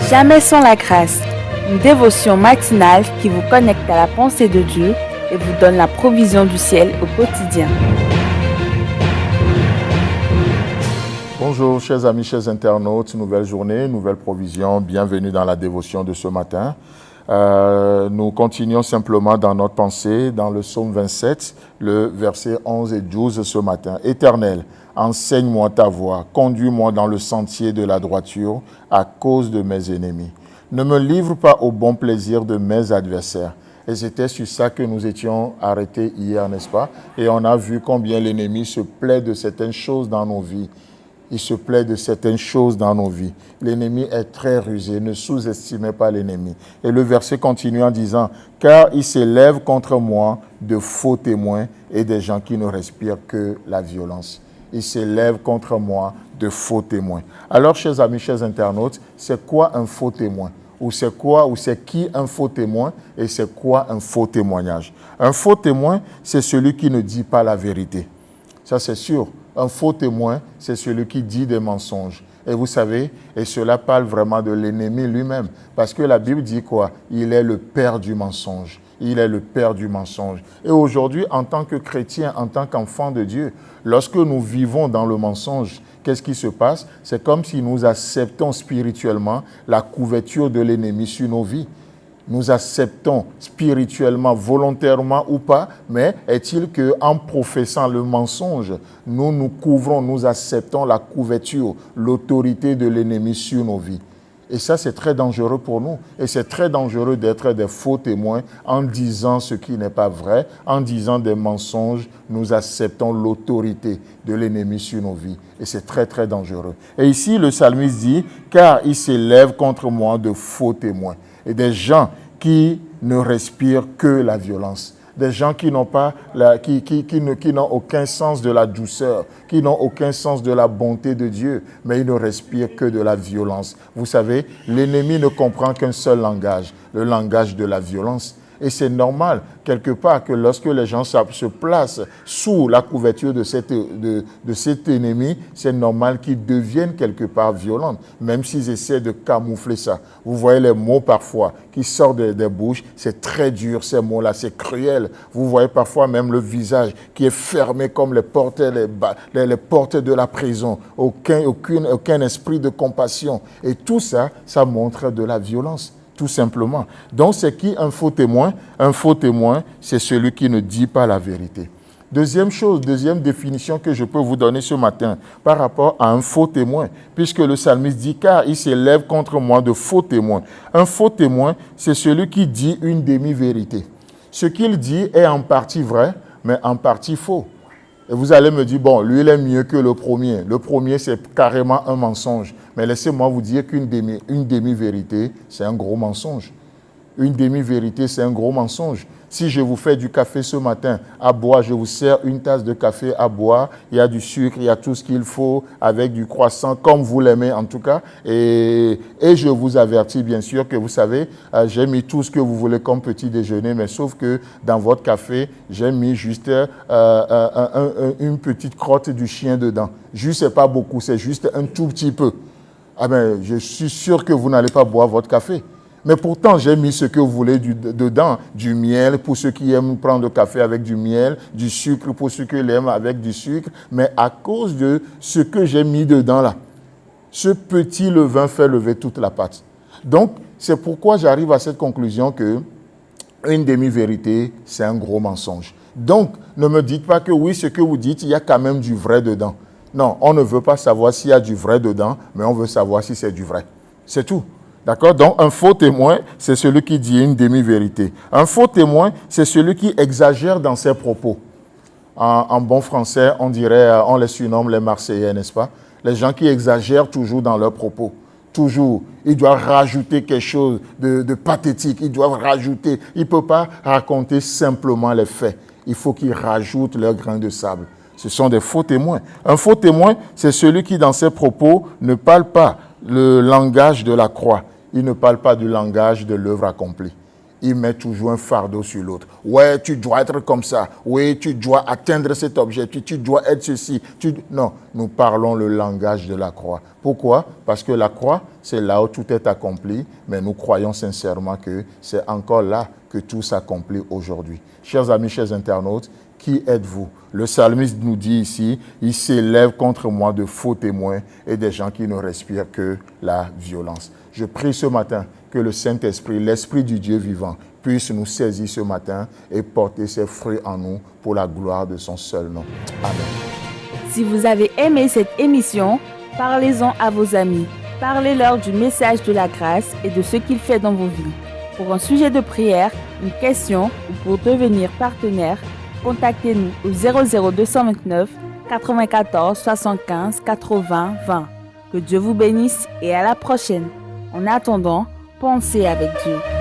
Jamais sans la grâce, une dévotion matinale qui vous connecte à la pensée de Dieu et vous donne la provision du ciel au quotidien. Bonjour chers amis, chers internautes, nouvelle journée, nouvelle provision, bienvenue dans la dévotion de ce matin. Nous continuons simplement dans notre pensée, dans le psaume 27, le verset 11 et 12 ce matin. Éternel, enseigne-moi ta voie, conduis-moi dans le sentier de la droiture à cause de mes ennemis. Ne me livre pas au bon plaisir de mes adversaires. Et c'était sur ça que nous étions arrêtés hier, n'est-ce pas? Et on a vu combien l'ennemi se plaît de certaines choses dans nos vies. Il se plaît de certaines choses dans nos vies. L'ennemi est très rusé, ne sous-estimez pas l'ennemi. Et le verset continue en disant, « Car il s'élève contre moi de faux témoins et des gens qui ne respirent que la violence. » Il s'élève contre moi de faux témoins. Alors, chers amis, chers internautes, c'est quoi un faux témoin? Ou c'est qui un faux témoin et c'est quoi un faux témoignage? Un faux témoin, c'est celui qui ne dit pas la vérité. Ça, c'est sûr. Un faux témoin, c'est celui qui dit des mensonges. Et vous savez, et cela parle vraiment de l'ennemi lui-même. Parce que la Bible dit quoi? Il est le père du mensonge. Il est le père du mensonge. Et aujourd'hui, en tant que chrétien, en tant qu'enfant de Dieu, lorsque nous vivons dans le mensonge, qu'est-ce qui se passe? C'est comme si nous acceptons spirituellement la couverture de l'ennemi sur nos vies. Nous acceptons spirituellement, volontairement ou pas, mais est-il qu'en professant le mensonge, nous nous couvrons, nous acceptons la couverture, l'autorité de l'ennemi sur nos vies. Et ça, c'est très dangereux pour nous. Et c'est très dangereux d'être des faux témoins en disant ce qui n'est pas vrai, en disant des mensonges, nous acceptons l'autorité de l'ennemi sur nos vies. Et c'est très, très dangereux. Et ici, le psalmiste dit, « Car il s'élève contre moi de faux témoins. » Et des gens qui ne respirent que la violence. Des gens qui n'ont aucun sens de la douceur, qui n'ont aucun sens de la bonté de Dieu, mais ils ne respirent que de la violence. Vous savez, l'ennemi ne comprend qu'un seul langage, le langage de la violence. Et c'est normal, quelque part, que lorsque les gens se placent sous la couverture de cet ennemi, c'est normal qu'ils deviennent quelque part violents, même s'ils essaient de camoufler ça. Vous voyez les mots parfois qui sortent des bouches, c'est très dur ces mots-là, c'est cruel. Vous voyez parfois même le visage qui est fermé comme les portes de la prison, aucun esprit de compassion. Et tout ça, ça montre de la violence. Tout simplement. Donc, c'est qui un faux témoin? Un faux témoin, c'est celui qui ne dit pas la vérité. Deuxième définition que je peux vous donner ce matin par rapport à un faux témoin, puisque le psalmiste dit, car il s'élève contre moi de faux témoins. Un faux témoin, c'est celui qui dit une demi-vérité. Ce qu'il dit est en partie vrai, mais en partie faux. Et vous allez me dire, bon, lui, il est mieux que le premier. Le premier, c'est carrément un mensonge. Mais laissez-moi vous dire qu'une demi-vérité, c'est un gros mensonge. Une demi-vérité, c'est un gros mensonge. Si je vous fais du café ce matin à boire, je vous sers une tasse de café à boire, il y a du sucre, il y a tout ce qu'il faut, avec du croissant, comme vous l'aimez en tout cas. Et je vous avertis bien sûr que vous savez, j'ai mis tout ce que vous voulez comme petit déjeuner, mais sauf que dans votre café, j'ai mis juste une petite crotte du chien dedans. Juste, c'est pas beaucoup, c'est juste un tout petit peu. Ah ben, je suis sûr que vous n'allez pas boire votre café. Mais pourtant, j'ai mis ce que vous voulez dedans, du miel pour ceux qui aiment prendre le café avec du miel, du sucre pour ceux qui l'aiment avec du sucre. Mais à cause de ce que j'ai mis dedans là, ce petit levain fait lever toute la pâte. Donc, c'est pourquoi j'arrive à cette conclusion que une demi-vérité, c'est un gros mensonge. Donc, ne me dites pas que oui, ce que vous dites, il y a quand même du vrai dedans. Non, on ne veut pas savoir s'il y a du vrai dedans, mais on veut savoir si c'est du vrai. C'est tout. D'accord? Donc, un faux témoin, c'est celui qui dit une demi-vérité. Un faux témoin, c'est celui qui exagère dans ses propos. En bon français, on les surnomme les Marseillais, n'est-ce pas? Les gens qui exagèrent toujours dans leurs propos. Toujours. Ils doivent rajouter quelque chose de pathétique. Ils doivent rajouter. Ils ne peuvent pas raconter simplement les faits. Il faut qu'ils rajoutent leur grain de sable. Ce sont des faux témoins. Un faux témoin, c'est celui qui, dans ses propos, ne parle pas le langage de la croix. Il ne parle pas du langage de l'œuvre accomplie. il met toujours un fardeau sur l'autre. Ouais, tu dois être comme ça. Oui, tu dois atteindre cet objectif. Tu dois être ceci. Non, nous parlons le langage de la croix. Pourquoi? Parce que la croix, c'est là où tout est accompli, mais nous croyons sincèrement que c'est encore là que tout s'accomplit aujourd'hui. Chers amis, chers internautes, qui êtes-vous? Le psalmiste nous dit ici, il s'élève contre moi de faux témoins et des gens qui ne respirent que la violence. Je prie ce matin que le Saint-Esprit, l'Esprit du Dieu vivant, puisse nous saisir ce matin et porter ses fruits en nous pour la gloire de son seul nom. Amen. Si vous avez aimé cette émission, parlez-en à vos amis. Parlez-leur du message de la grâce et de ce qu'il fait dans vos vies. Pour un sujet de prière, une question ou pour devenir partenaire, contactez-nous au 00229 94 75 80 20. Que Dieu vous bénisse et à la prochaine. En attendant, pensez avec Dieu.